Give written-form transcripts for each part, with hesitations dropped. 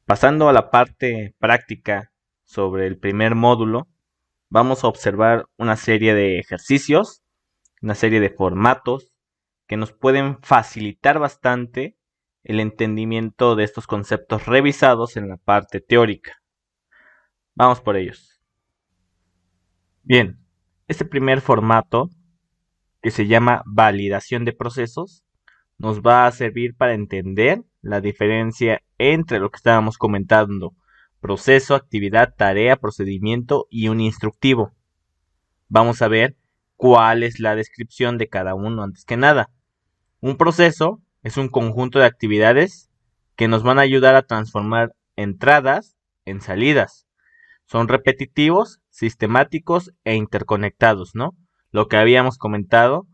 Pasando a la parte práctica sobre el primer módulo, vamos a observar una serie de ejercicios, una serie de formatos que nos pueden facilitar bastante el entendimiento de estos conceptos revisados en la parte teórica. Vamos por ellos. Bien, este primer formato, que se llama validación de procesos, nos va a servir para entender la diferencia entre lo que estábamos comentando: proceso, actividad, tarea, procedimiento y un instructivo. Vamos a ver cuál es la descripción de cada uno antes que nada. Un proceso es un conjunto de actividades que nos van a ayudar a transformar entradas en salidas. Son repetitivos, sistemáticos e interconectados, ¿no? Lo que habíamos comentado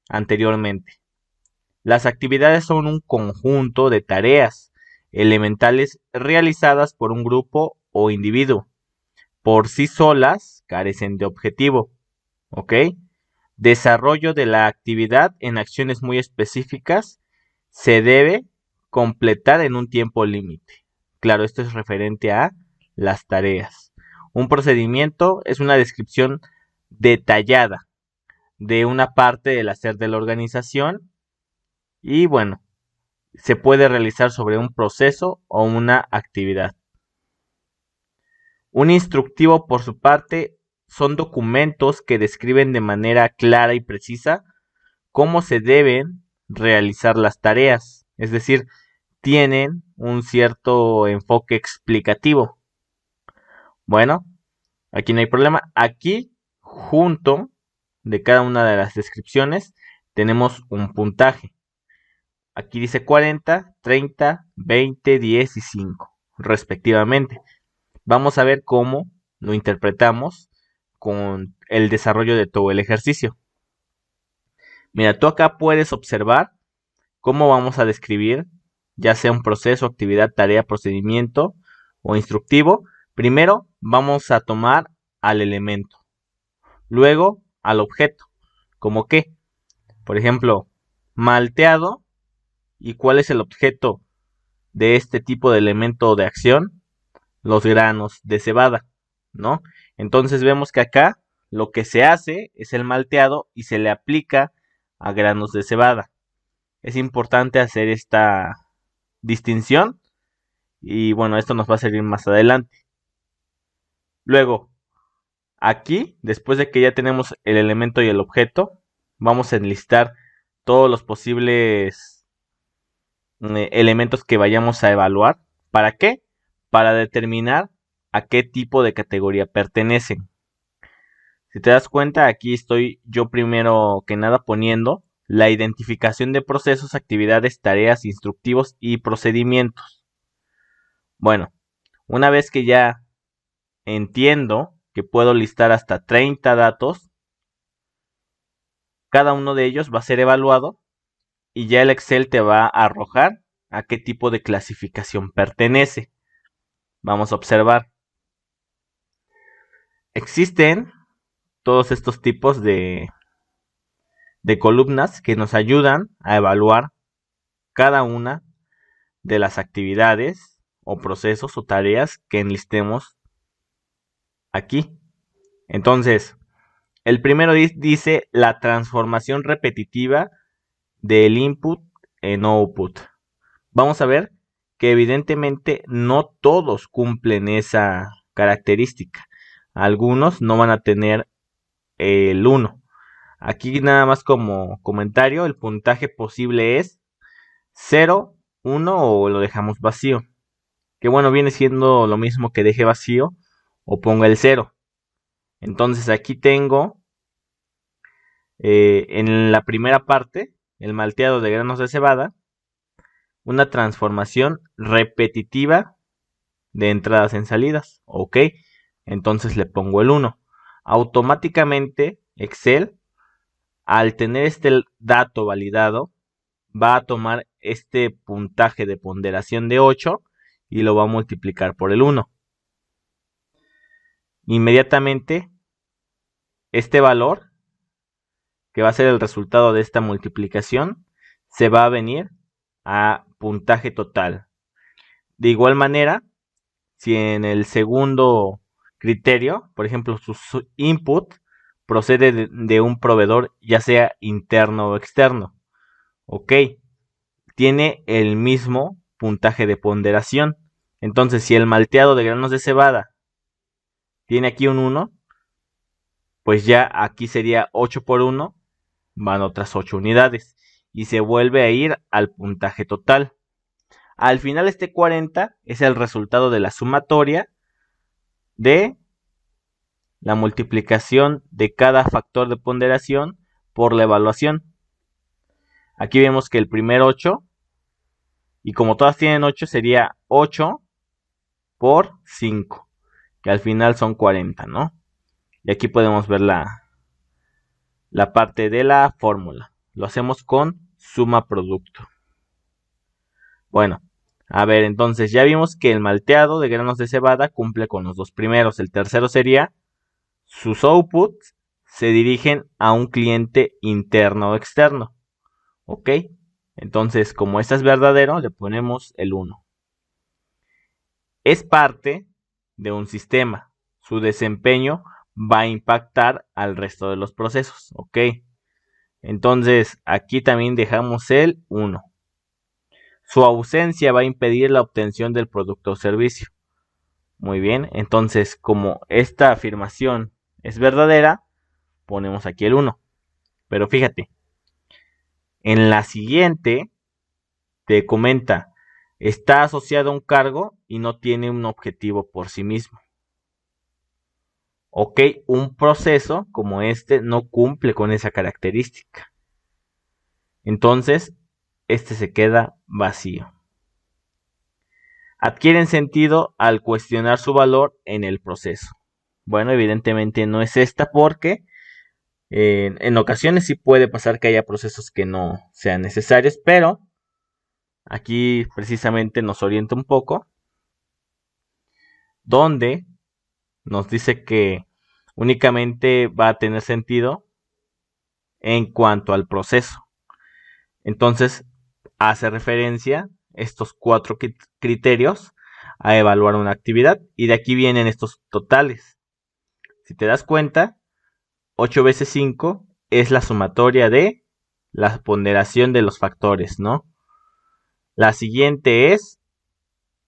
anteriormente. Las actividades son un conjunto de tareas elementales realizadas por un grupo o individuo. Por sí solas carecen de objetivo, ¿ok? Desarrollo de la actividad en acciones muy específicas se debe completar en un tiempo límite. Claro, esto es referente a las tareas. Un procedimiento es una descripción detallada de una parte del hacer de la organización y bueno, se puede realizar sobre un proceso o una actividad. Un instructivo, por su parte, son documentos que describen de manera clara y precisa cómo se deben realizar las tareas, es decir, tienen un cierto enfoque explicativo. Bueno, aquí no hay problema. Aquí, junto de cada una de las descripciones, tenemos un puntaje. Aquí dice 40, 30, 20, 10 y 5, respectivamente. Vamos a ver cómo lo interpretamos con el desarrollo de todo el ejercicio. Mira, tú acá puedes observar cómo vamos a describir, ya sea un proceso, actividad, tarea, procedimiento o instructivo. Primero vamos a tomar al elemento, luego al objeto. ¿Cómo qué? Por ejemplo, malteado. ¿Y cuál es el objeto de este tipo de elemento de acción? Los granos de cebada, ¿no? Entonces vemos que acá lo que se hace es el malteado y se le aplica a granos de cebada. Es importante hacer esta distinción y bueno, esto nos va a servir más adelante. Luego, aquí, después de que ya tenemos el elemento y el objeto, vamos a enlistar todos los posibles elementos que vayamos a evaluar. ¿Para qué? Para determinar a qué tipo de categoría pertenecen. Si te das cuenta, aquí estoy yo primero que nada poniendo la identificación de procesos, actividades, tareas, instructivos y procedimientos. Bueno, una vez que ya entiendo que puedo listar hasta 30 datos, cada uno de ellos va a ser evaluado y ya el Excel te va a arrojar a qué tipo de clasificación pertenece. Vamos a observar. Existen todos estos tipos de columnas que nos ayudan a evaluar cada una de las actividades o procesos o tareas que enlistemos aquí. Entonces, el primero dice la transformación repetitiva del input en output. Vamos a ver que evidentemente no todos cumplen esa característica. Algunos no van a tener el 1. Aquí nada más como comentario, el puntaje posible es 0, 1 o lo dejamos vacío. Que bueno, viene siendo lo mismo que deje vacío o ponga el 0. Entonces aquí tengo en la primera parte, el malteado de granos de cebada, una transformación repetitiva de entradas en salidas. Ok, entonces le pongo el 1. Automáticamente Excel, al tener este dato validado, va a tomar este puntaje de ponderación de 8 y lo va a multiplicar por el 1. Inmediatamente, este valor, que va a ser el resultado de esta multiplicación, se va a venir a puntaje total. De igual manera, si en el segundo criterio, por ejemplo, su input procede de un proveedor, ya sea interno o externo. Ok, tiene el mismo puntaje de ponderación. Entonces, si el malteado de granos de cebada tiene aquí un 1, pues ya aquí sería 8 por 1, van otras 8 unidades. Y se vuelve a ir al puntaje total. Al final este 40 es el resultado de la sumatoria de la multiplicación de cada factor de ponderación por la evaluación. Aquí vemos que el primer 8, y como todas tienen 8, sería 8 por 5, que al final son 40, ¿no? Y aquí podemos ver la parte de la fórmula. Lo hacemos con suma producto. Bueno, a ver, entonces ya vimos que el malteado de granos de cebada cumple con los dos primeros. El tercero sería sus outputs se dirigen a un cliente interno o externo. ¿Ok? Entonces, como este es verdadero, le ponemos el 1. Es parte de un sistema. Su desempeño va a impactar al resto de los procesos. ¿Ok? Entonces, aquí también dejamos el 1. Su ausencia va a impedir la obtención del producto o servicio. Muy bien, entonces como esta afirmación es verdadera, ponemos aquí el 1. Pero fíjate, en la siguiente te comenta, está asociado a un cargo y no tiene un objetivo por sí mismo. Ok, un proceso como este no cumple con esa característica. Entonces, este se queda vacío. Adquieren sentido al cuestionar su valor en el proceso. Bueno, evidentemente no es esta porque en ocasiones sí puede pasar que haya procesos que no sean necesarios, pero aquí precisamente nos orienta un poco, donde nos dice que únicamente va a tener sentido en cuanto al proceso. Entonces, hace referencia estos 4 criterios a evaluar una actividad y de aquí vienen estos totales. Si te das cuenta, 8 veces 5 es la sumatoria de la ponderación de los factores, ¿no? La siguiente es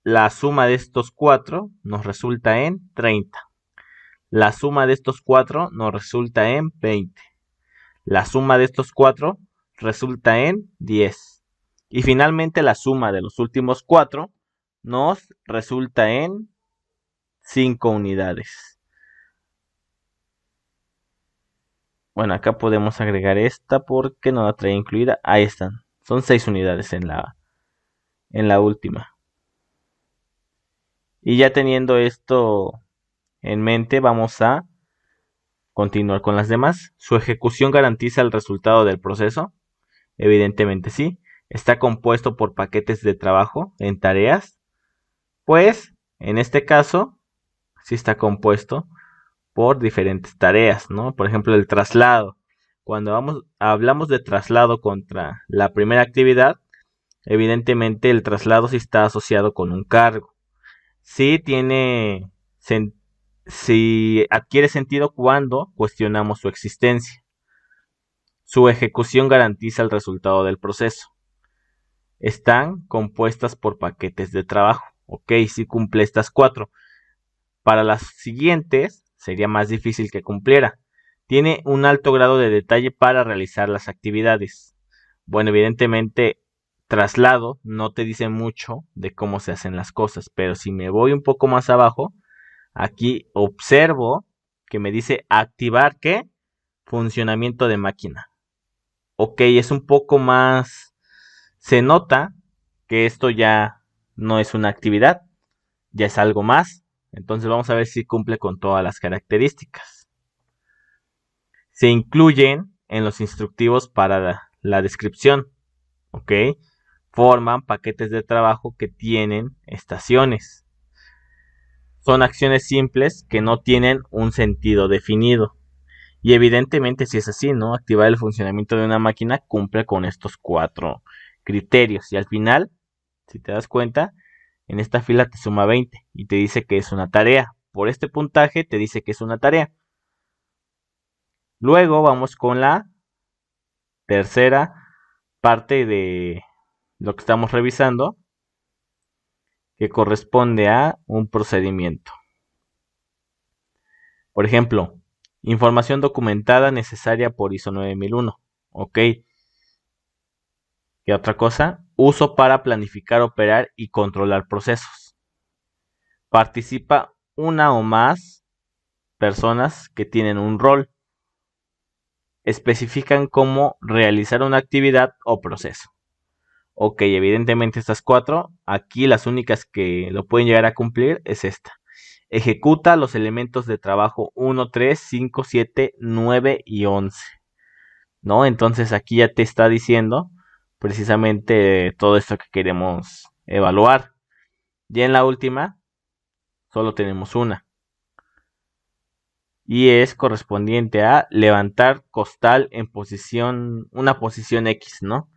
la suma de estos 4 nos resulta en 30. La suma de estos 4 nos resulta en 20. La suma de estos 4 resulta en 10. Y finalmente la suma de los últimos 4 nos resulta en 5 unidades. Bueno, acá podemos agregar esta porque no la trae incluida. Ahí están. Son 6 unidades en la última. Y ya teniendo esto en mente, vamos a continuar con las demás. ¿Su ejecución garantiza el resultado del proceso? Evidentemente sí. ¿Está compuesto por paquetes de trabajo en tareas? Pues, en este caso, sí está compuesto por diferentes tareas, ¿no? Por ejemplo, el traslado. Cuando hablamos de traslado contra la primera actividad, evidentemente el traslado sí está asociado con un cargo. Sí sí adquiere sentido cuando cuestionamos su existencia. Su ejecución garantiza el resultado del proceso. Están compuestas por paquetes de trabajo. Ok, sí cumple estas 4. Para las siguientes sería más difícil que cumpliera. Tiene un alto grado de detalle para realizar las actividades. Bueno, evidentemente, traslado no te dice mucho de cómo se hacen las cosas, pero si me voy un poco más abajo, aquí observo que me dice activar ¿qué? Funcionamiento de máquina. Ok, es un poco más. Se nota que esto ya no es una actividad, ya es algo más. Entonces vamos a ver si cumple con todas las características. Se incluyen en los instructivos para la descripción. Ok, forman paquetes de trabajo que tienen estaciones. Son acciones simples que no tienen un sentido definido. Y evidentemente si es así, ¿no? Activar el funcionamiento de una máquina cumple con estos 4 criterios. Y al final, si te das cuenta, En esta fila te suma 20 y te dice que es una tarea. Por este puntaje te dice que es una tarea. Luego vamos con la tercera parte de lo que estamos revisando, que corresponde a un procedimiento. Por ejemplo, información documentada necesaria por ISO 9001. Ok. ¿Qué otra cosa? Uso para planificar, operar y controlar procesos. Participa una o más personas que tienen un rol. Especifican cómo realizar una actividad o proceso. Ok, evidentemente estas cuatro, aquí las únicas que lo pueden llegar a cumplir es esta. Ejecuta los elementos de trabajo 1, 3, 5, 7, 9 y 11. ¿No? Entonces aquí ya te está diciendo precisamente todo esto que queremos evaluar. Y en la última, solo tenemos una. Y es correspondiente a levantar costal en una posición X, ¿no?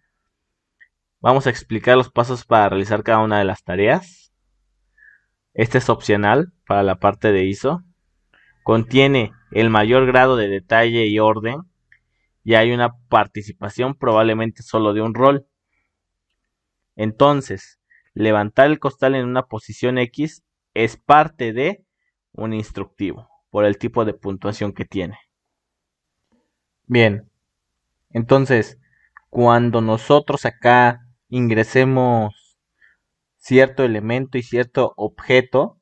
Vamos a explicar los pasos para realizar cada una de las tareas. Este es opcional para la parte de ISO. Contiene el mayor grado de detalle y orden. Y hay una participación probablemente solo de un rol. Entonces, levantar el costal en una posición X es parte de un instructivo por el tipo de puntuación que tiene. Bien, entonces, cuando nosotros acá ingresemos cierto elemento y cierto objeto,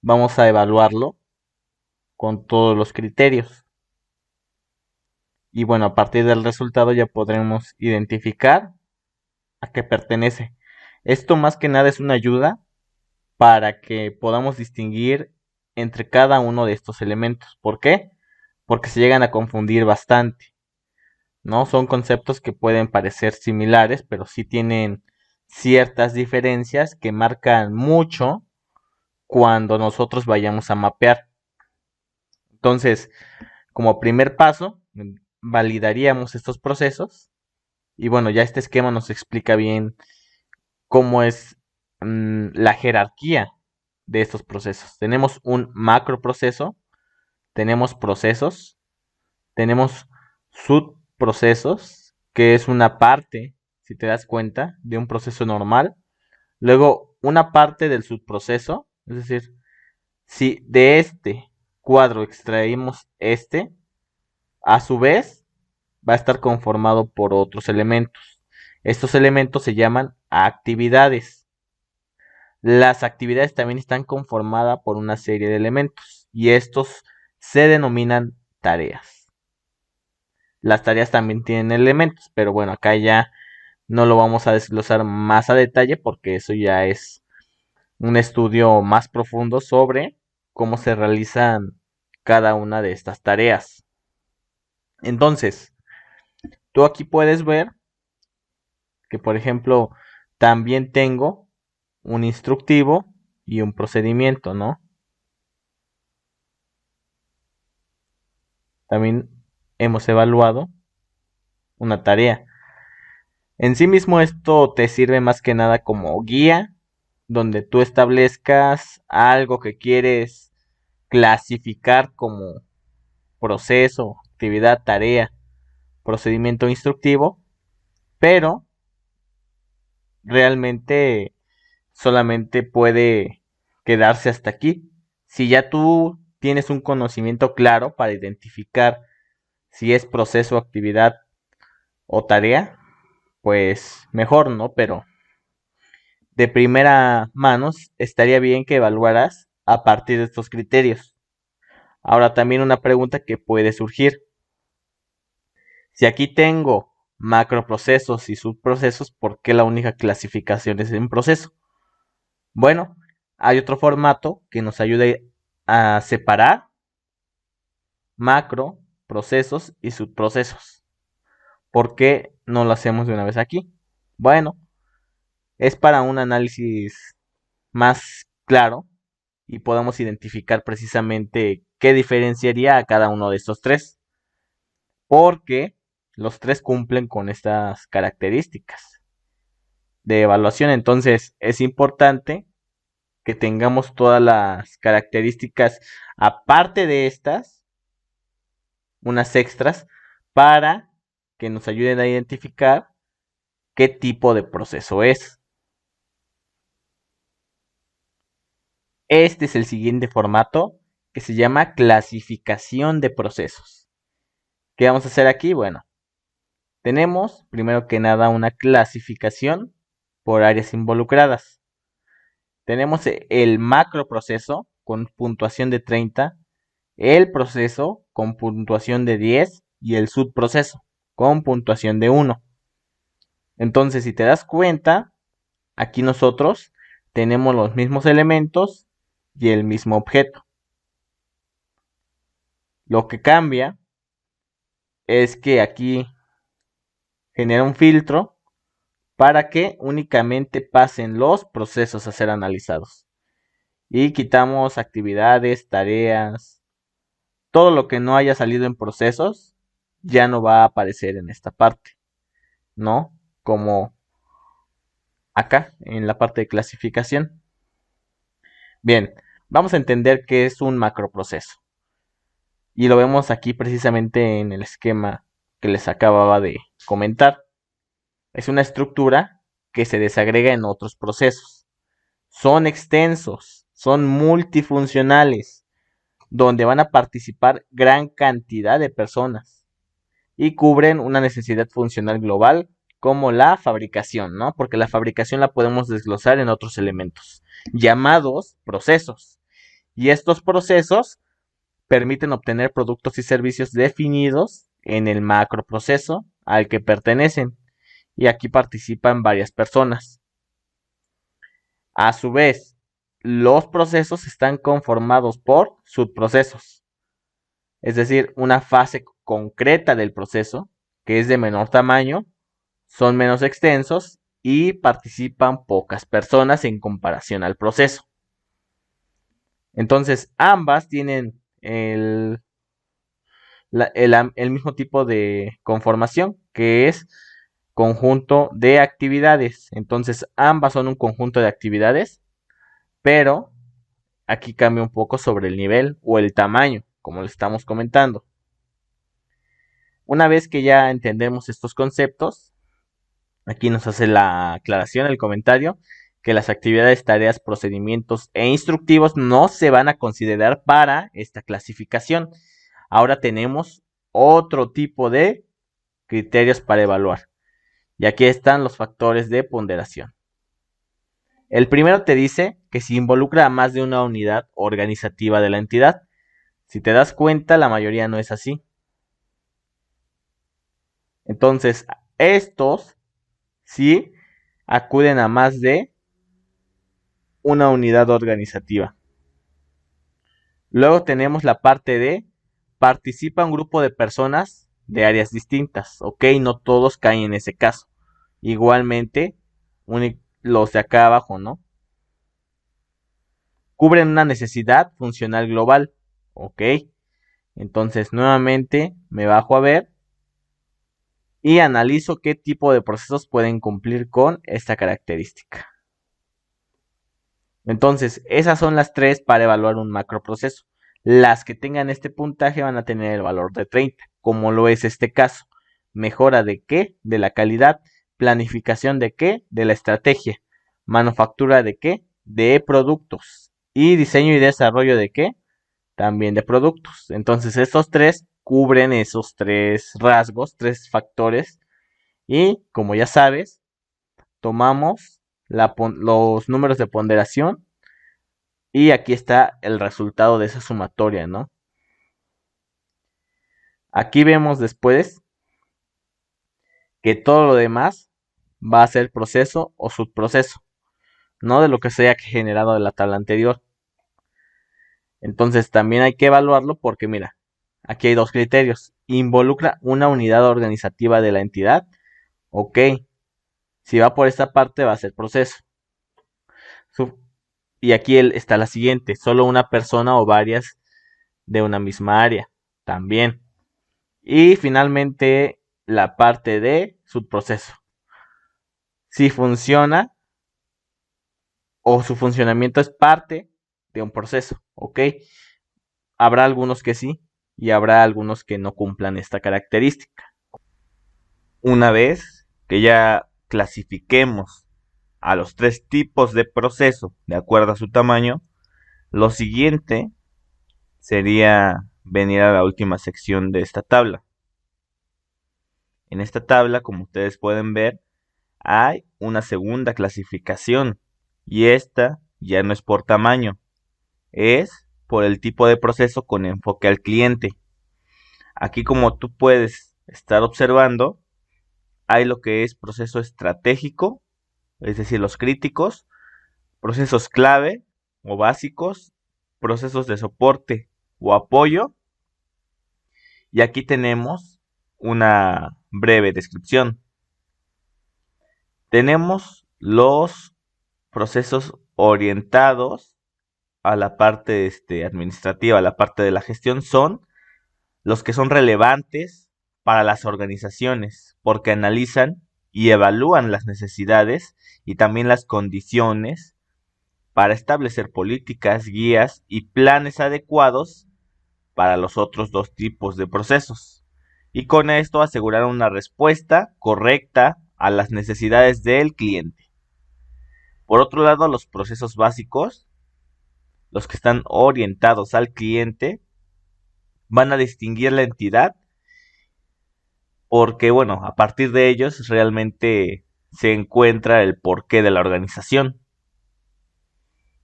vamos a evaluarlo con todos los criterios. Y bueno, a partir del resultado ya podremos identificar a qué pertenece. Esto más que nada es una ayuda para que podamos distinguir entre cada uno de estos elementos. ¿Por qué? Porque se llegan a confundir bastante, ¿no? Son conceptos que pueden parecer similares, pero sí tienen ciertas diferencias que marcan mucho cuando nosotros vayamos a mapear. Entonces, como primer paso, validaríamos estos procesos y bueno, ya este esquema nos explica bien cómo es la jerarquía de estos procesos. Tenemos un macroproceso, tenemos procesos, tenemos subprocesos, que es una parte, si te das cuenta, de un proceso normal. Luego, una parte del subproceso, es decir, si de este cuadro extraímos este, a su vez va a estar conformado por otros elementos. Estos elementos se llaman actividades. Las actividades también están conformadas por una serie de elementos y estos se denominan tareas. Las tareas también tienen elementos, pero bueno, acá ya no lo vamos a desglosar más a detalle porque eso ya es un estudio más profundo sobre cómo se realizan cada una de estas tareas. Entonces, tú aquí puedes ver que, por ejemplo, también tengo un instructivo y un procedimiento, ¿no? También hemos evaluado una tarea. En sí mismo esto te sirve más que nada como guía, donde tú establezcas algo que quieres clasificar como proceso, actividad, tarea, procedimiento instructivo, pero realmente solamente puede quedarse hasta aquí. Si ya tú tienes un conocimiento claro para identificar si es proceso, actividad o tarea, pues mejor, ¿no? Pero de primera mano estaría bien que evaluaras a partir de estos criterios. Ahora también una pregunta que puede surgir. Si aquí tengo macroprocesos y subprocesos, ¿por qué la única clasificación es en proceso? Bueno, hay otro formato que nos ayude a separar macro, procesos y subprocesos. ¿Por qué no lo hacemos de una vez aquí? Bueno, es para un análisis más claro y podamos identificar precisamente qué diferenciaría a cada uno de estos tres. Porque los tres cumplen con estas características de evaluación. Entonces es importante que tengamos todas las características aparte de estas, unas extras, para que nos ayuden a identificar qué tipo de proceso es. Este es el siguiente formato que se llama clasificación de procesos. ¿Qué vamos a hacer aquí? Bueno, tenemos primero que nada una clasificación por áreas involucradas. Tenemos el macroproceso con puntuación de 30, el proceso con puntuación de 10 y el subproceso con puntuación de 1. Entonces, si te das cuenta, aquí nosotros tenemos los mismos elementos y el mismo objeto. Lo que cambia es que aquí genera un filtro para que únicamente pasen los procesos a ser analizados. Y quitamos actividades, tareas, todo lo que no haya salido en procesos ya no va a aparecer en esta parte, ¿no? Como acá en la parte de clasificación. Bien, vamos a entender qué es un macroproceso. Y lo vemos aquí precisamente en el esquema que les acababa de comentar. Es una estructura que se desagrega en otros procesos. Son extensos, son multifuncionales, donde van a participar gran cantidad de personas y cubren una necesidad funcional global como la fabricación, ¿no? Porque la fabricación la podemos desglosar en otros elementos llamados procesos. Y estos procesos permiten obtener productos y servicios definidos en el macroproceso al que pertenecen. Y aquí participan varias personas. A su vez, los procesos están conformados por subprocesos, es decir, una fase concreta del proceso que es de menor tamaño, son menos extensos y participan pocas personas en comparación al proceso. Entonces, ambas tienen el mismo tipo de conformación, que es conjunto de actividades. Entonces, ambas son un conjunto de actividades, pero aquí cambia un poco sobre el nivel o el tamaño, como le estamos comentando. Una vez que ya entendemos estos conceptos, aquí nos hace la aclaración, el comentario, que las actividades, tareas, procedimientos e instructivos no se van a considerar para esta clasificación. Ahora tenemos otro tipo de criterios para evaluar. Y aquí están los factores de ponderación. El primero te dice que si involucra a más de una unidad organizativa de la entidad. Si te das cuenta, la mayoría no es así. Entonces, estos sí acuden a más de una unidad organizativa. Luego tenemos la parte de participa un grupo de personas de áreas distintas. Ok, no todos caen en ese caso. Igualmente, los de acá abajo, ¿no? Cubren una necesidad funcional global. Ok, entonces nuevamente me bajo a ver y analizo qué tipo de procesos pueden cumplir con esta característica. Entonces, esas son las tres para evaluar un macroproceso. Las que tengan este puntaje van a tener el valor de 30, como lo es este caso. ¿Mejora de qué? De la calidad. ¿Planificación de qué? De la estrategia. ¿Manufactura de qué? De productos. ¿Y diseño y desarrollo de qué? También de productos. Entonces, estos tres cubren esos tres rasgos, tres factores. Y, como ya sabes, tomamos los números de ponderación y aquí está el resultado de esa sumatoria, ¿no? Aquí vemos después que todo lo demás va a ser proceso o subproceso, no de lo que se haya generado de la tabla anterior. Entonces también hay que evaluarlo porque mira, aquí hay dos criterios. Involucra una unidad organizativa de la entidad. Ok, si va por esta parte va a ser proceso. Y aquí está la siguiente, solo una persona o varias de una misma área. También. Y finalmente la parte de subproceso. Si funciona o su funcionamiento es parte de un proceso, ¿ok? Habrá algunos que sí y habrá algunos que no cumplan esta característica. Una vez que ya clasifiquemos a los tres tipos de proceso de acuerdo a su tamaño, lo siguiente sería venir a la última sección de esta tabla. En esta tabla, como ustedes pueden ver, hay una segunda clasificación y esta ya no es por tamaño, es por el tipo de proceso con enfoque al cliente. Aquí, como tú puedes estar observando, hay lo que es proceso estratégico, es decir, los críticos, procesos clave o básicos, procesos de soporte o apoyo, y aquí tenemos una breve descripción. Tenemos los procesos orientados a la parte administrativa, a la parte de la gestión, son los que son relevantes para las organizaciones, porque analizan y evalúan las necesidades y también las condiciones para establecer políticas, guías y planes adecuados para los otros dos tipos de procesos. Y con esto asegurar una respuesta correcta a las necesidades del cliente. Por otro lado, los procesos básicos, los que están orientados al cliente, van a distinguir la entidad porque, bueno, a partir de ellos realmente se encuentra el porqué de la organización.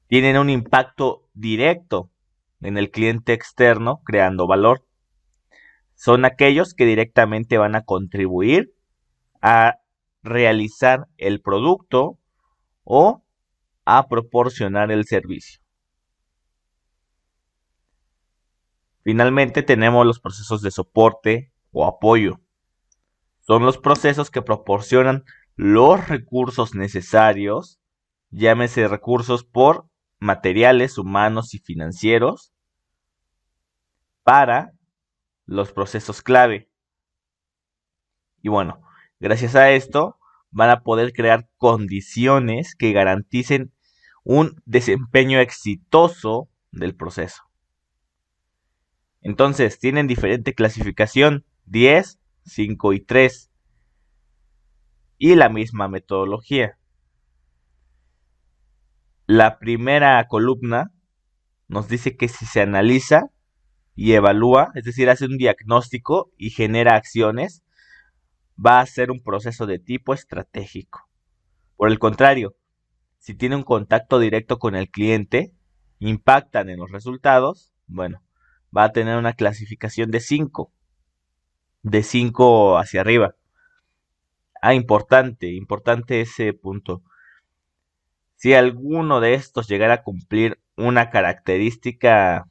Tienen un impacto directo en el cliente externo creando valor. Son aquellos que directamente van a contribuir a realizar el producto o a proporcionar el servicio. Finalmente tenemos los procesos de soporte o apoyo. Son los procesos que proporcionan los recursos necesarios, llámese recursos por materiales, humanos y financieros, para los procesos clave. Y bueno, gracias a esto van a poder crear condiciones que garanticen un desempeño exitoso del proceso. Entonces, tienen diferente clasificación, 10, 5 y 3, y la misma metodología. La primera columna nos dice que si se analiza y evalúa, es decir, hace un diagnóstico y genera acciones, va a ser un proceso de tipo estratégico. Por el contrario, si tiene un contacto directo con el cliente, impactan en los resultados, bueno, va a tener una clasificación de 5 hacia arriba. Importante ese punto. Si alguno de estos llegara a cumplir una característica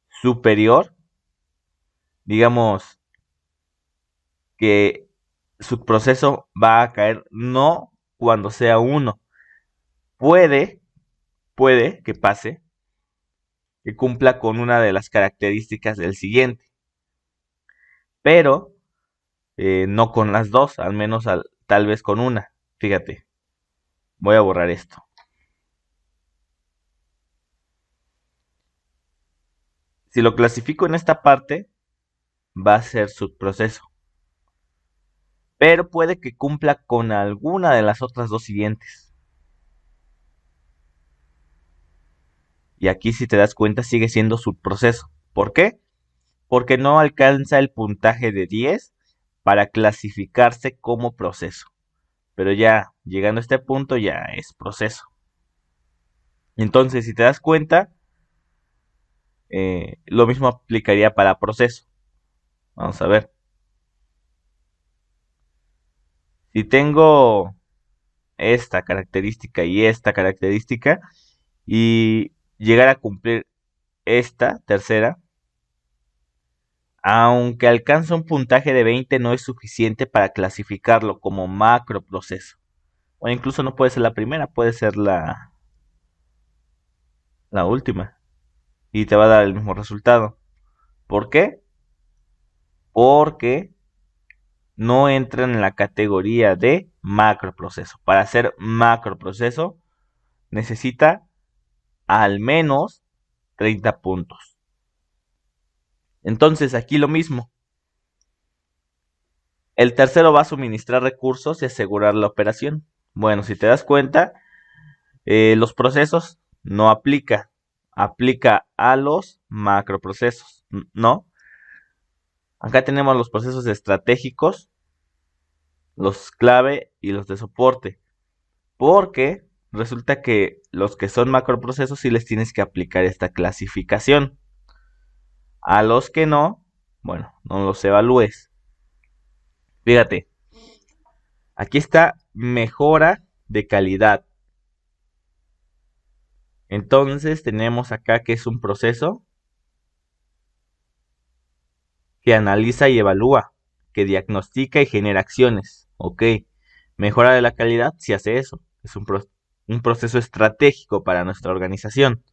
superior, digamos que su proceso va a caer no cuando sea uno. Puede, puede que pase que cumpla con una de las características del siguiente, pero no con las dos, al menos tal vez con una. Fíjate, voy a borrar esto. Si lo clasifico en esta parte, va a ser subproceso. Pero puede que cumpla con alguna de las otras dos siguientes. Y aquí, si te das cuenta, sigue siendo subproceso. ¿Por qué? Porque no alcanza el puntaje de 10 para clasificarse como proceso. Pero ya llegando a este punto ya es proceso. Entonces, si te das cuenta, lo mismo aplicaría para proceso. Vamos a ver. Si tengo esta característica y esta característica y llegar a cumplir esta tercera, aunque alcanza un puntaje de 20 no es suficiente para clasificarlo como macroproceso. O incluso no puede ser la primera, puede ser la última. Y te va a dar el mismo resultado. ¿Por qué? Porque no entran en la categoría de macroproceso. Para ser macroproceso necesita al menos 30 puntos. Entonces aquí lo mismo. El tercero va a suministrar recursos y asegurar la operación. Bueno, si te das cuenta, los procesos no aplica. Aplica a los macroprocesos, ¿no? Acá tenemos los procesos estratégicos, los clave y los de soporte. Porque resulta que los que son macroprocesos sí les tienes que aplicar esta clasificación. A los que no, bueno, no los evalúes. Fíjate, aquí está mejora de calidad. Entonces tenemos acá que es un proceso que analiza y evalúa, que diagnostica y genera acciones. Ok, mejora de la calidad si hace eso. Es un proceso estratégico para nuestra organización.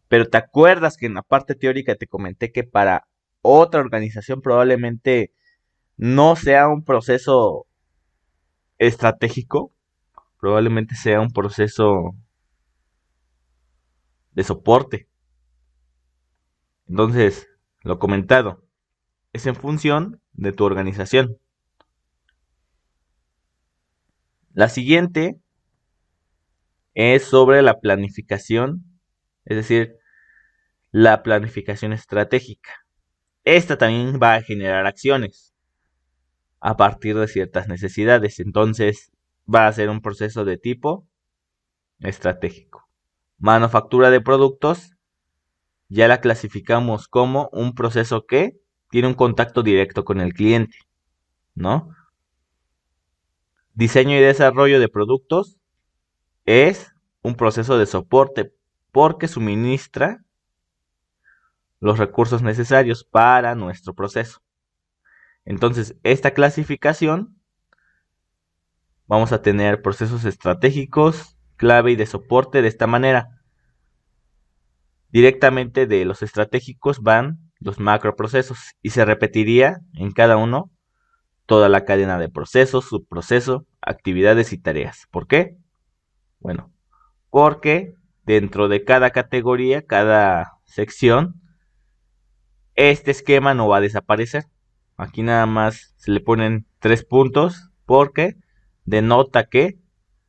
Pero ¿te acuerdas que en la parte teórica te comenté que para otra organización probablemente no sea un proceso estratégico? Probablemente sea un proceso de soporte. Entonces, lo comentado, es en función de tu organización. La siguiente es sobre la planificación, es decir, la planificación estratégica. Esta también va a generar acciones a partir de ciertas necesidades. Entonces, va a ser un proceso de tipo estratégico. Manufactura de productos, ya la clasificamos como un proceso que tiene un contacto directo con el cliente, ¿no? Diseño y desarrollo de productos es un proceso de soporte porque suministra los recursos necesarios para nuestro proceso. Entonces, esta clasificación vamos a tener procesos estratégicos, clave y de soporte de esta manera. Directamente de los estratégicos van los macroprocesos y se repetiría en cada uno toda la cadena de procesos, subproceso, actividades y tareas. ¿Por qué? Bueno, porque dentro de cada categoría, cada sección, este esquema no va a desaparecer. Aquí nada más se le ponen 3 puntos porque denota que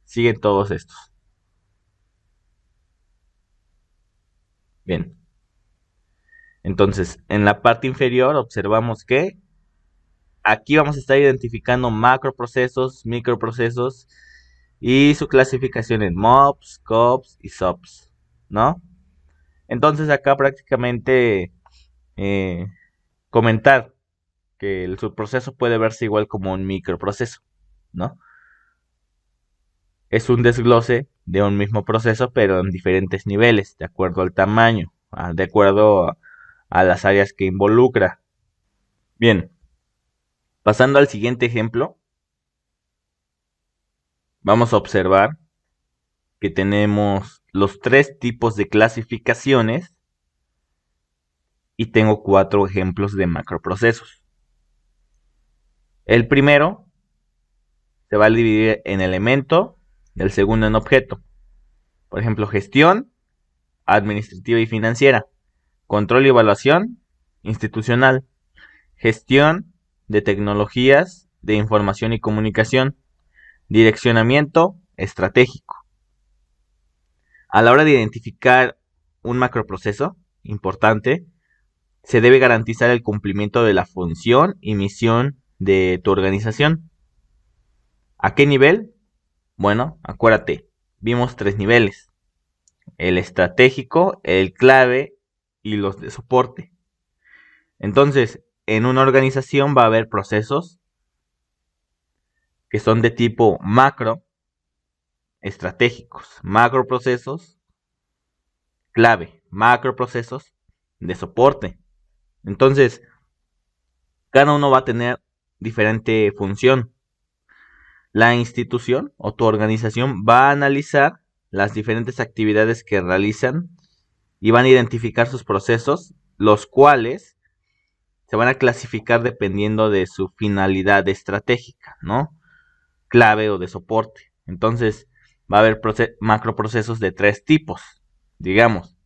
siguen todos estos. Bien. Entonces, en la parte inferior observamos que aquí vamos a estar identificando macroprocesos, microprocesos y su clasificación en MOPS, COPS y SOPS, ¿no? Entonces acá prácticamente eh, comentar que el subproceso puede verse igual como un microproceso, ¿no? Es un desglose de un mismo proceso, pero en diferentes niveles, de acuerdo al tamaño, de acuerdo a las áreas que involucra. Bien, pasando al siguiente ejemplo, vamos a observar que tenemos los 3 tipos de clasificaciones y tengo 4 ejemplos de macroprocesos. El primero se va a dividir en elemento, el segundo en objeto. Por ejemplo, gestión administrativa y financiera, control y evaluación institucional, gestión de tecnologías de información y comunicación, direccionamiento estratégico. A la hora de identificar un macroproceso importante, se debe garantizar el cumplimiento de la función y misión de tu organización. ¿A qué nivel? Bueno, acuérdate, vimos 3 niveles: el estratégico, el clave y los de soporte. Entonces, en una organización va a haber procesos que son de tipo macro, estratégicos, macroprocesos, clave, macroprocesos de soporte. Entonces, cada uno va a tener diferente función. La institución o tu organización va a analizar las diferentes actividades que realizan y van a identificar sus procesos, los cuales se van a clasificar dependiendo de su finalidad estratégica, ¿no? Clave o de soporte. Entonces, va a haber macroprocesos de 3 tipos, digamos.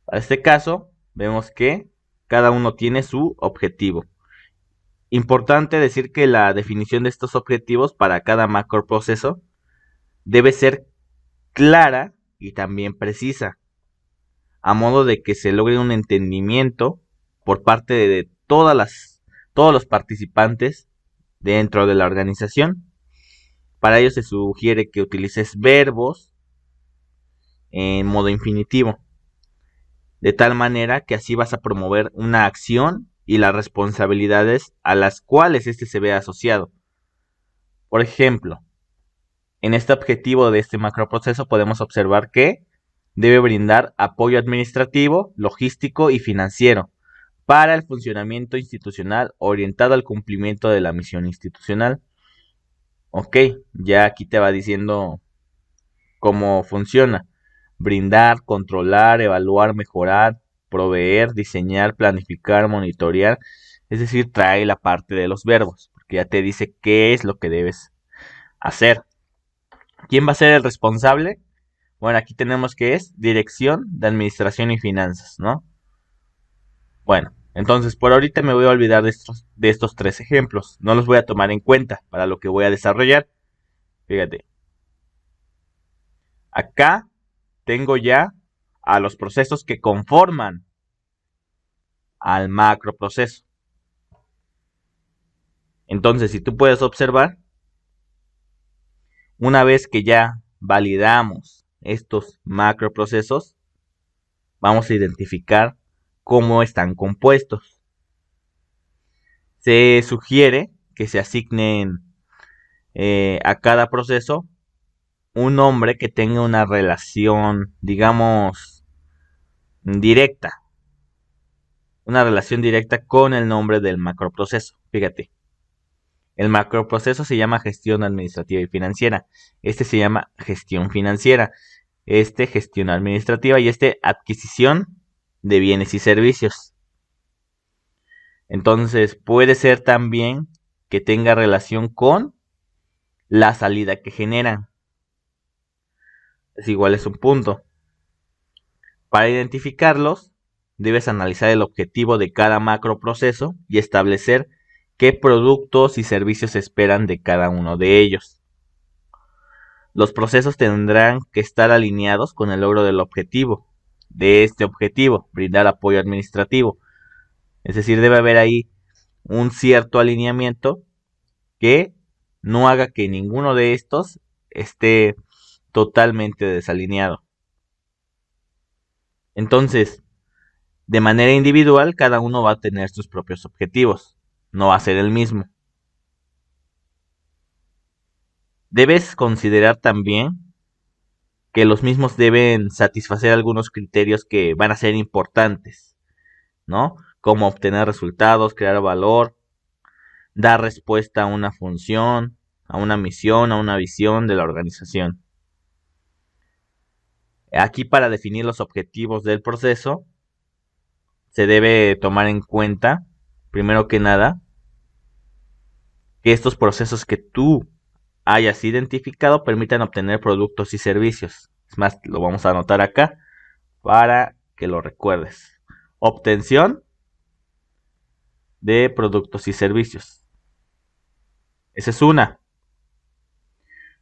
Para este caso, vemos que cada uno tiene su objetivo. Importante decir que la definición de estos objetivos para cada macroproceso debe ser clara y también precisa, a modo de que se logre un entendimiento por parte de todos los participantes dentro de la organización. Para ello se sugiere que utilices verbos en modo infinitivo, de tal manera que así vas a promover una acción y las responsabilidades a las cuales éste se ve asociado. Por ejemplo, en este objetivo de este macroproceso podemos observar que debe brindar apoyo administrativo, logístico y financiero para el funcionamiento institucional orientado al cumplimiento de la misión institucional. Ok, ya aquí te va diciendo cómo funciona. Brindar, controlar, evaluar, mejorar, proveer, diseñar, planificar, monitorear. Es decir, trae la parte de los verbos, porque ya te dice qué es lo que debes hacer. ¿Quién va a ser el responsable? Bueno, aquí tenemos que es Dirección de Administración y Finanzas, ¿no? Bueno, entonces por ahorita me voy a olvidar de estos 3 ejemplos. No los voy a tomar en cuenta para lo que voy a desarrollar. Fíjate. Acá tengo ya a los procesos que conforman al macroproceso. Entonces, si tú puedes observar, una vez que ya validamos estos macroprocesos, vamos a identificar cómo están compuestos. Se sugiere que se asignen a cada proceso un nombre que tenga una relación, digamos, directa. Una relación directa con el nombre del macroproceso. Fíjate. El macroproceso se llama gestión administrativa y financiera. Este se llama gestión financiera. Este gestión administrativa y este adquisición de bienes y servicios. Entonces puede ser también que tenga relación con la salida que generan. Es igual, es un punto. Para identificarlos, debes analizar el objetivo de cada macroproceso y establecer qué productos y servicios esperan de cada uno de ellos. Los procesos tendrán que estar alineados con el logro del objetivo. De este objetivo, brindar apoyo administrativo. Es decir, debe haber ahí un cierto alineamiento que no haga que ninguno de estos esté totalmente desalineado. Entonces, de manera individual, cada uno va a tener sus propios objetivos. No va a ser el mismo. Debes considerar también que los mismos deben satisfacer algunos criterios que van a ser importantes, ¿no? Como obtener resultados, crear valor, dar respuesta a una función, a una misión, a una visión de la organización. Aquí para definir los objetivos del proceso, se debe tomar en cuenta, primero que nada, que estos procesos que tú hayas identificado permitan obtener productos y servicios. Es más, lo vamos a anotar acá para que lo recuerdes. Obtención de productos y servicios. Esa es una.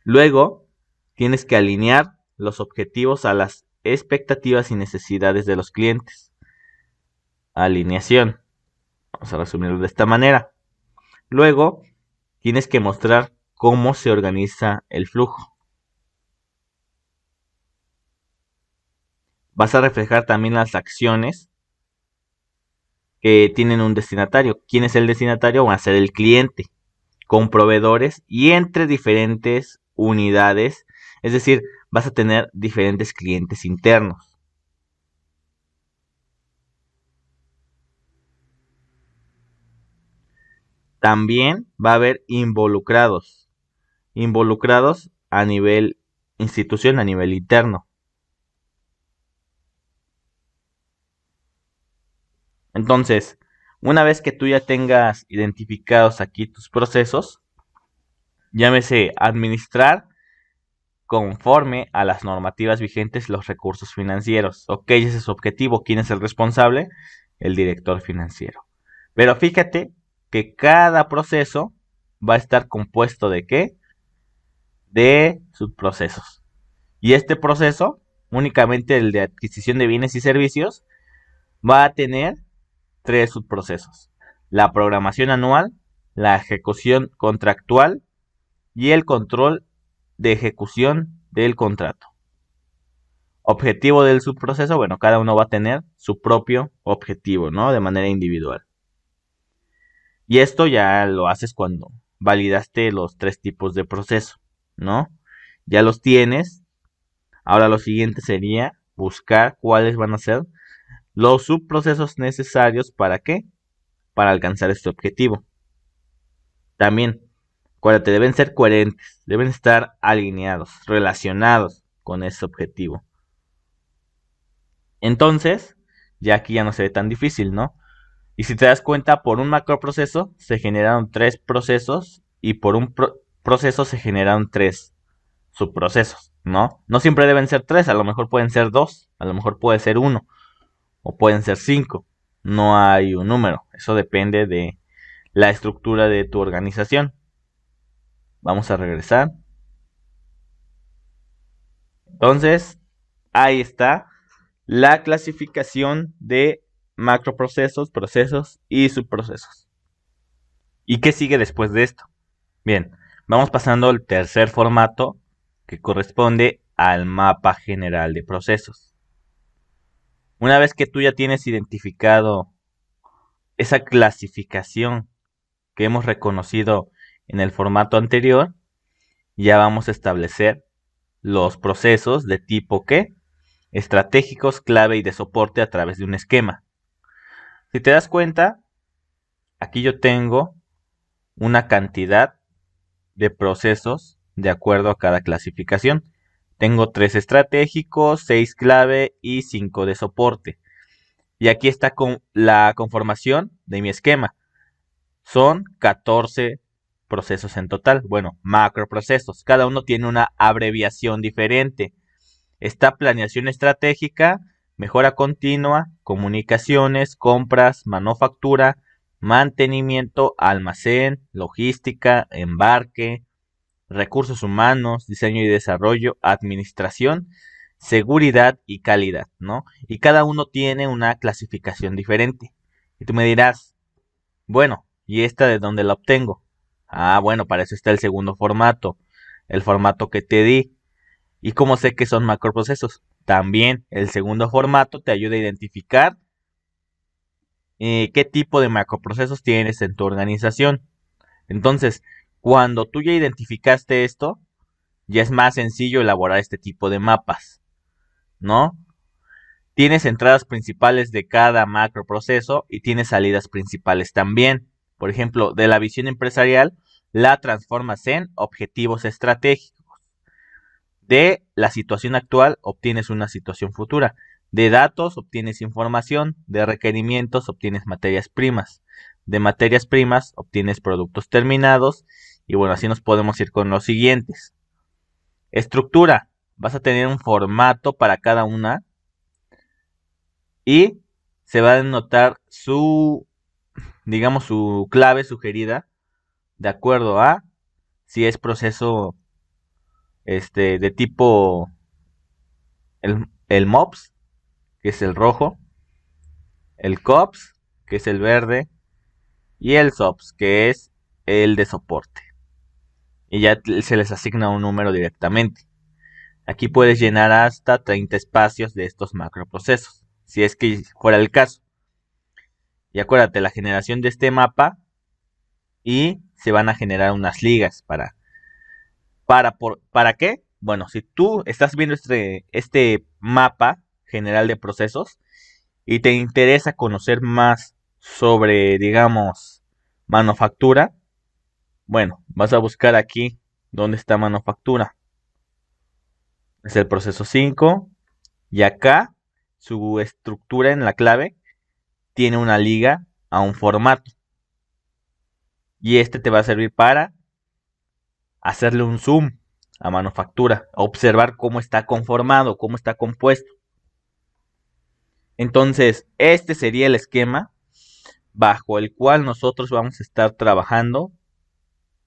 Luego, tienes que alinear los objetivos a las expectativas y necesidades de los clientes. Alineación. Vamos a resumirlo de esta manera. Luego, tienes que mostrar cómo se organiza el flujo. Vas a reflejar también las acciones que tienen un destinatario. ¿Quién es el destinatario? Va a ser el cliente, con proveedores y entre diferentes unidades. Es decir, vas a tener diferentes clientes internos. También va a haber involucrados. Involucrados a nivel institución, a nivel interno. Entonces, una vez que tú ya tengas identificados aquí tus procesos, llámese administrar, conforme a las normativas vigentes los recursos financieros. Ok, ese es su objetivo. ¿Quién es el responsable? El director financiero. Pero fíjate que cada proceso va a estar compuesto ¿de qué? De subprocesos. Y este proceso, únicamente el de adquisición de bienes y servicios, va a tener 3 subprocesos: la programación anual, la ejecución contractual y el control de ejecución del contrato. Objetivo del subproceso, bueno, cada uno va a tener su propio objetivo, ¿no? De manera individual. Y esto ya lo haces cuando validaste los 3 tipos de proceso, ¿no? Ya los tienes. Ahora lo siguiente sería buscar cuáles van a ser los subprocesos necesarios para qué, para alcanzar este objetivo. También, acuérdate, deben ser coherentes, deben estar alineados, relacionados con ese objetivo. Entonces, ya aquí ya no se ve tan difícil, ¿no? Y si te das cuenta, por un macroproceso se generaron 3 procesos y por un proceso se generaron 3 subprocesos, ¿no? No siempre deben ser 3, a lo mejor pueden ser 2, a lo mejor puede ser 1 o pueden ser 5. No hay un número, eso depende de la estructura de tu organización. Vamos a regresar. Entonces, ahí está la clasificación de macroprocesos, procesos y subprocesos. ¿Y qué sigue después de esto? Bien, vamos pasando al tercer formato, que corresponde al mapa general de procesos. Una vez que tú ya tienes identificado esa clasificación que hemos reconocido en el formato anterior, ya vamos a establecer los procesos de tipo ¿qué? Estratégicos, clave y de soporte a través de un esquema. Si te das cuenta, aquí yo tengo una cantidad de procesos de acuerdo a cada clasificación. Tengo 3 estratégicos, 6 clave y 5 de soporte. Y aquí está con la conformación de mi esquema. Son 14 procesos en total. Bueno, macroprocesos. Cada uno tiene una abreviación diferente. Está planeación estratégica, mejora continua, comunicaciones, compras, manufactura, mantenimiento, almacén, logística, embarque, recursos humanos, diseño y desarrollo, administración, seguridad y calidad, ¿no? Y cada uno tiene una clasificación diferente. Y tú me dirás, bueno, ¿y esta de dónde la obtengo? Ah, bueno, para eso está el segundo formato, el formato que te di. ¿Y cómo sé que son macroprocesos? También el segundo formato te ayuda a identificar qué tipo de macroprocesos tienes en tu organización. Entonces, cuando tú ya identificaste esto, ya es más sencillo elaborar este tipo de mapas, ¿no? Tienes entradas principales de cada macroproceso y tienes salidas principales también. Por ejemplo, de la visión empresarial, la transformas en objetivos estratégicos. De la situación actual obtienes una situación futura. De datos obtienes información. De requerimientos obtienes materias primas. De materias primas obtienes productos terminados. Y bueno, así nos podemos ir con los siguientes. Estructura. Vas a tener un formato para cada una. Y se va a denotar su, digamos, su clave sugerida. De acuerdo a si es proceso de tipo el MOPS, que es el rojo, el COPS, que es el verde, y el SOPS, que es el de soporte. Y ya se les asigna un número directamente. Aquí puedes llenar hasta 30 espacios de estos macroprocesos, si es que fuera el caso. Y acuérdate, la generación de este mapa y se van a generar unas ligas ¿para qué? Bueno, si tú estás viendo este mapa general de procesos y te interesa conocer más sobre, digamos, manufactura, bueno, vas a buscar aquí dónde está manufactura. Es el proceso 5 y acá su estructura en la clave tiene una liga a un formato. Y este te va a servir para hacerle un zoom a manufactura, a observar cómo está conformado, cómo está compuesto. Entonces, este sería el esquema bajo el cual nosotros vamos a estar trabajando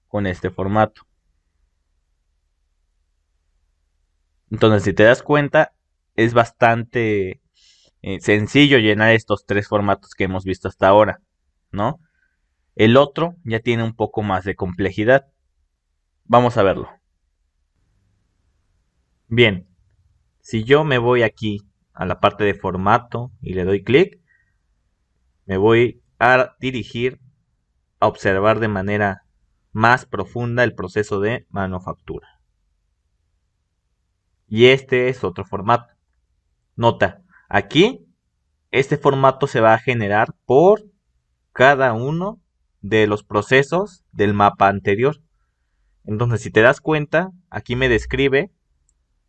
con este formato. Entonces, si te das cuenta, es bastante sencillo llenar estos tres formatos que hemos visto hasta ahora, ¿no? El otro ya tiene un poco más de complejidad. Vamos a verlo. Bien, si yo me voy aquí a la parte de formato y le doy clic, me voy a dirigir a observar de manera más profunda el proceso de manufactura. Y este es otro formato. Nota, aquí este formato se va a generar por cada uno de los procesos del mapa anterior. Entonces, si te das cuenta, aquí me describe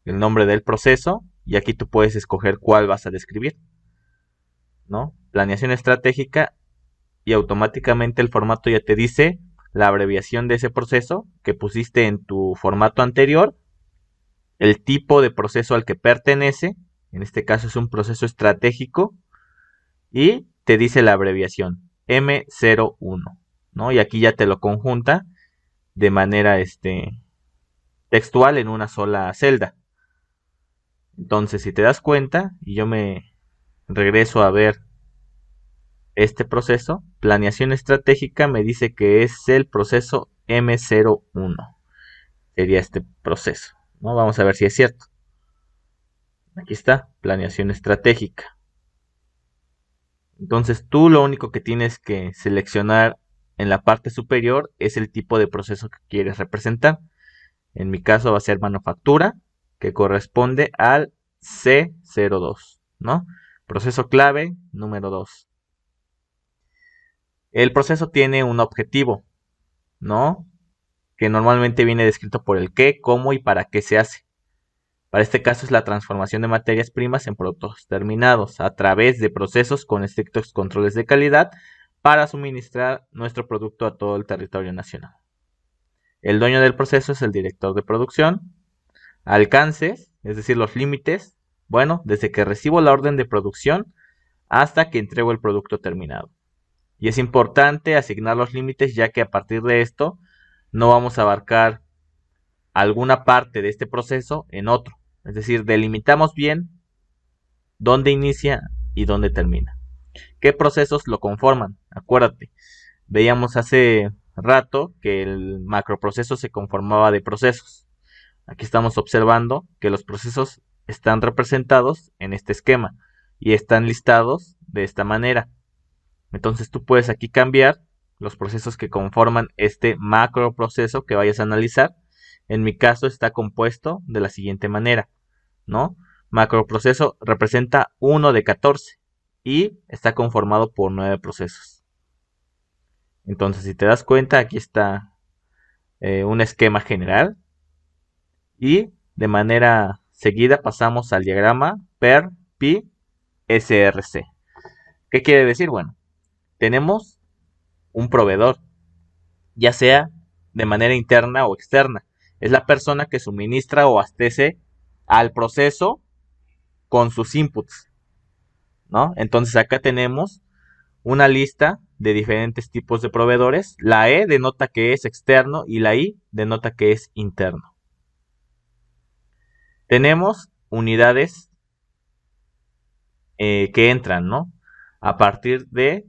el nombre del proceso y aquí tú puedes escoger cuál vas a describir, ¿no? Planeación estratégica, y automáticamente el formato ya te dice la abreviación de ese proceso que pusiste en tu formato anterior, el tipo de proceso al que pertenece, en este caso es un proceso estratégico, y te dice la abreviación M01, ¿no? Y aquí ya te lo conjunta de manera textual en una sola celda. Entonces, si te das cuenta, y yo me regreso a ver este proceso, planeación estratégica, me dice que es el proceso M01. Sería este proceso, ¿no? Vamos a ver si es cierto. Aquí está, planeación estratégica. Entonces tú lo único que tienes que seleccionar en la parte superior es el tipo de proceso que quieres representar. En mi caso va a ser manufactura, que corresponde al C02, ¿no? Proceso clave número 2. El proceso tiene un objetivo, ¿no? Que normalmente viene descrito por el qué, cómo y para qué se hace. Para este caso es la transformación de materias primas en productos terminados a través de procesos con estrictos controles de calidad para suministrar nuestro producto a todo el territorio nacional. El dueño del proceso es el director de producción. Alcances, es decir, los límites, bueno, desde que recibo la orden de producción hasta que entrego el producto terminado. Y es importante asignar los límites ya que a partir de esto no vamos a abarcar alguna parte de este proceso en otro. Es decir, delimitamos bien dónde inicia y dónde termina. ¿Qué procesos lo conforman? Acuérdate, veíamos hace rato que el macroproceso se conformaba de procesos. Aquí estamos observando que los procesos están representados en este esquema y están listados de esta manera. Entonces tú puedes aquí cambiar los procesos que conforman este macroproceso que vayas a analizar. En mi caso está compuesto de la siguiente manera, ¿no? Macroproceso representa 1 de 14 y está conformado por 9 procesos. Entonces, si te das cuenta, aquí está un esquema general y de manera seguida pasamos al diagrama PER, PI, SRC. ¿Qué quiere decir? Bueno, tenemos un proveedor, ya sea de manera interna o externa. Es la persona que suministra o abastece al proceso con sus inputs, ¿no? Entonces acá tenemos una lista de diferentes tipos de proveedores. La E denota que es externo y la I denota que es interno. Tenemos unidades que entran, ¿no? A partir de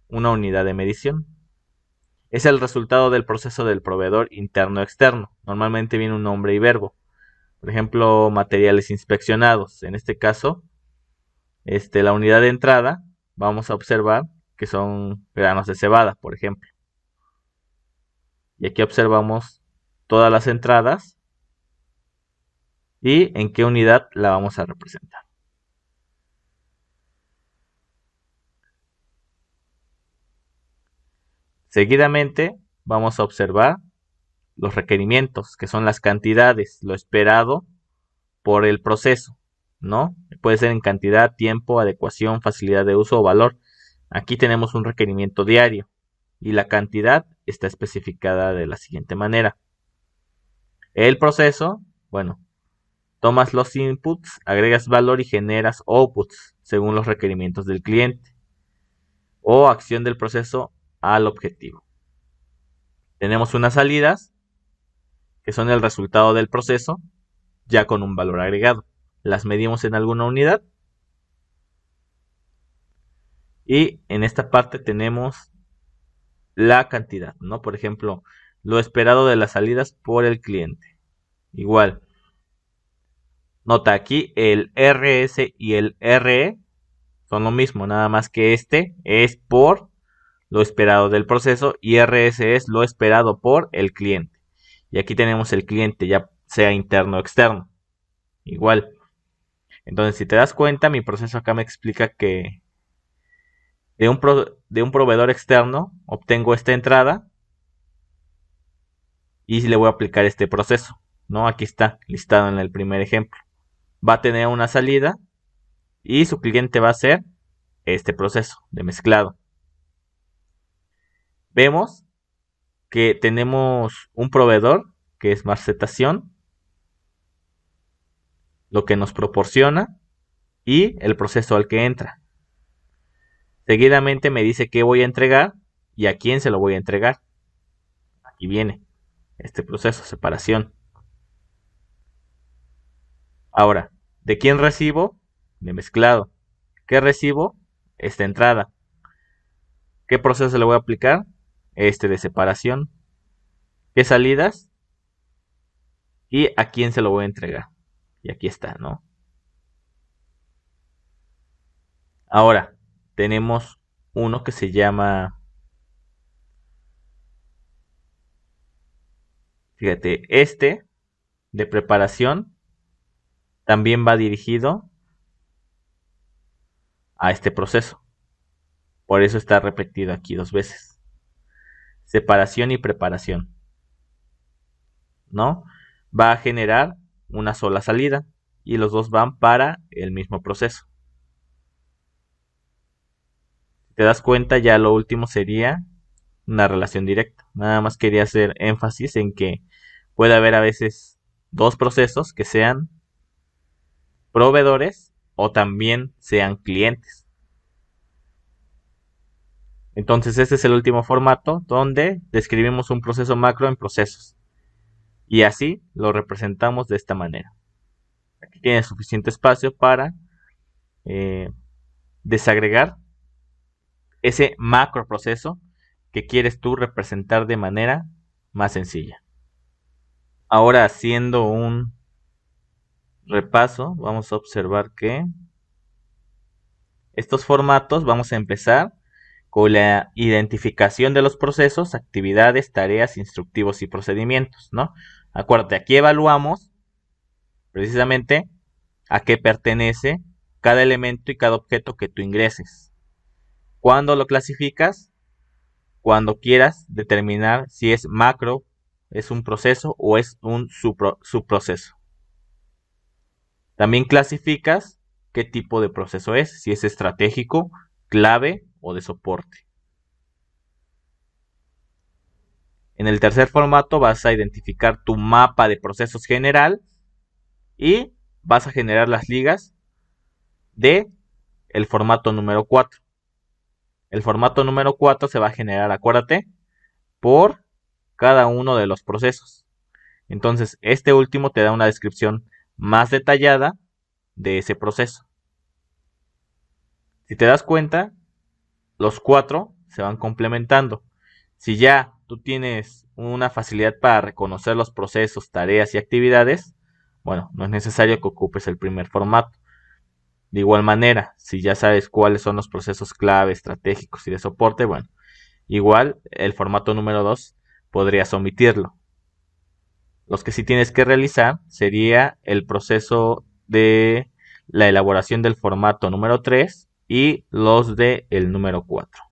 una unidad de medición. Es el resultado del proceso del proveedor interno-externo. Normalmente viene un nombre y verbo. Por ejemplo, materiales inspeccionados. En este caso, la unidad de entrada, vamos a observar que son granos de cebada, por ejemplo. Y aquí observamos todas las entradas y en qué unidad la vamos a representar. Seguidamente vamos a observar los requerimientos, que son las cantidades, lo esperado por el proceso, ¿no? Puede ser en cantidad, tiempo, adecuación, facilidad de uso o valor. Aquí tenemos un requerimiento diario y la cantidad está especificada de la siguiente manera. El proceso, bueno, tomas los inputs, agregas valor y generas outputs según los requerimientos del cliente o acción del proceso al objetivo. Tenemos unas salidas que son el resultado del proceso ya con un valor agregado. Las medimos en alguna unidad y en esta parte tenemos la cantidad, ¿no? Por ejemplo, lo esperado de las salidas por el cliente. Igual, nota aquí el RS y el RE son lo mismo, nada más que este es por lo esperado del proceso y RS es lo esperado por el cliente. Y aquí tenemos el cliente, ya sea interno o externo. Igual. Entonces, si te das cuenta, mi proceso acá me explica que de un proveedor externo obtengo esta entrada y le voy a aplicar este proceso, ¿no? Aquí está listado en el primer ejemplo. Va a tener una salida y su cliente va a hacer este proceso de mezclado. Vemos que tenemos un proveedor que es Marcetación, lo que nos proporciona y el proceso al que entra. Seguidamente me dice qué voy a entregar y a quién se lo voy a entregar. Aquí viene este proceso, separación. Ahora, ¿de quién recibo? De mezclado. ¿Qué recibo? Esta entrada. ¿Qué proceso le voy a aplicar? Este de separación. ¿Qué salidas? Y a quién se lo voy a entregar. Y aquí está, ¿no? Ahora, tenemos uno que se llama, fíjate, este de preparación también va dirigido a este proceso. Por eso está repetido aquí dos veces. Separación y preparación, ¿no? Va a generar una sola salida y los dos van para el mismo proceso. Si te das cuenta, ya lo último sería una relación directa. Nada más quería hacer énfasis en que puede haber a veces dos procesos que sean proveedores o también sean clientes. Entonces este es el último formato donde describimos un proceso macro en procesos. Y así lo representamos de esta manera. Aquí tienes suficiente espacio para desagregar ese macro proceso que quieres tú representar de manera más sencilla. Ahora haciendo un repaso, vamos a observar que estos formatos vamos a empezar con la identificación de los procesos, actividades, tareas, instructivos y procedimientos, ¿no? Acuérdate, aquí evaluamos precisamente a qué pertenece cada elemento y cada objeto que tú ingreses. ¿Cuándo lo clasificas? Cuando quieras determinar si es macro, es un proceso o es un subproceso. También clasificas qué tipo de proceso es, si es estratégico, clave o de soporte. En el tercer formato vas a identificar tu mapa de procesos general y vas a generar las ligas de el formato número 4. El formato número 4 se va a generar, acuérdate, por cada uno de los procesos. Entonces, este último te da una descripción más detallada de ese proceso. Si te das cuenta, los 4 se van complementando. Si ya tú tienes una facilidad para reconocer los procesos, tareas y actividades, bueno, no es necesario que ocupes el primer formato. De igual manera, si ya sabes cuáles son los procesos clave, estratégicos y de soporte, bueno, igual el formato número 2 podrías omitirlo. Los que sí tienes que realizar sería el proceso de la elaboración del formato número 3 y los del número 4.